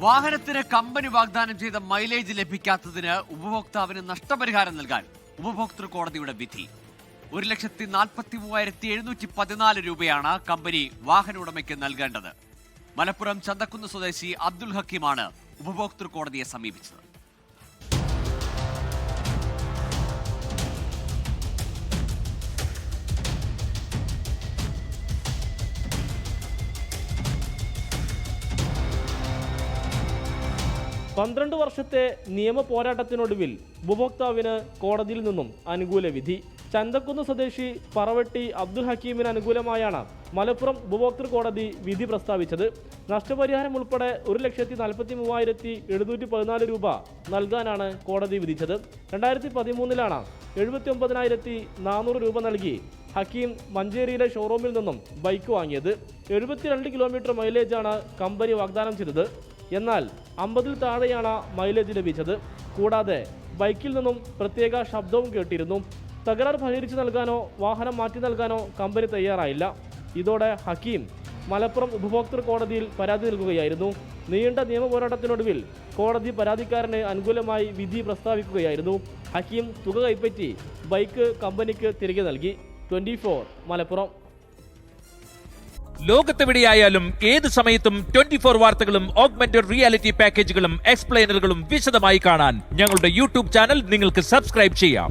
വാഹനത്തിന് കമ്പനി വാഗ്ദാനം ചെയ്ത മൈലേജ് ലഭിക്കാത്തതിന് ഉപഭോക്താവിന് നഷ്ടപരിഹാരം നൽകാൻ ഉപഭോക്തൃ കോടതിയുടെ വിധി. 1,43,714 രൂപയാണ് കമ്പനി വാഹന ഉടമയ്ക്ക് നൽകേണ്ടത്. മലപ്പുറം ചന്തക്കുന്ന് സ്വദേശി അബ്ദുൽ ഹക്കീമാണ് ഉപഭോക്തൃ കോടതിയെ സമീപിച്ചത്. പന്ത്രണ്ട് വർഷത്തെ നിയമ പോരാട്ടത്തിനൊടുവിൽ ഉപഭോക്താവിന് കോടതിയിൽ നിന്നും അനുകൂല വിധി. ചന്തക്കുന്ന് സ്വദേശി പറവട്ടി അബ്ദുൽ ഹക്കീമിന് അനുകൂലമായാണ് മലപ്പുറം ഉപഭോക്തൃ കോടതി വിധി പ്രസ്താവിച്ചത്. നഷ്ടപരിഹാരം ഉൾപ്പെടെ 1,43,714 രൂപ നൽകാനാണ് കോടതി വിധിച്ചത്. 2013 79,400 രൂപ നൽകി ഹക്കീം മഞ്ചേരിയിലെ ഷോറൂമിൽ നിന്നും ബൈക്ക് വാങ്ങിയത്. 72 കിലോമീറ്റർ മൈലേജാണ് കമ്പനി വാഗ്ദാനം ചെയ്തത്. എന്നാൽ 50-ൽ താഴെയാണ് മൈലേജ് ലഭിച്ചത്. കൂടാതെ ബൈക്കിൽ നിന്നും പ്രത്യേക ശബ്ദവും കേട്ടിരുന്നു. തകരാർ പരിഹരിച്ചു നൽകാനോ വാഹനം മാറ്റി നൽകാനോ കമ്പനി തയ്യാറായില്ല. ഇതോടെ ഹക്കീം മലപ്പുറം ഉപഭോക്തൃ കോടതിയിൽ പരാതി നൽകുകയായിരുന്നു. നീണ്ട നിയമ പോരാട്ടത്തിനൊടുവിൽ കോടതി പരാതിക്കാരന് അനുകൂലമായി വിധി പ്രസ്താവിക്കുകയായിരുന്നു. ഹക്കീം തുക കൈപ്പറ്റി ബൈക്ക് കമ്പനിക്ക് തിരികെ നൽകി. 24 മലപ്പുറം. ലോകത്തെവിടെയായാലും ഏത് സമയത്തും 24 വാർത്തകളും ഓഗ്മെന്റഡ് റിയാലിറ്റി പാക്കേജുകളും എക്സ്പ്ലെയിനറുകളും വിശദമായി കാണാൻ ഞങ്ങളുടെ യൂട്യൂബ് ചാനൽ നിങ്ങൾക്ക് സബ്സ്ക്രൈബ് ചെയ്യാം.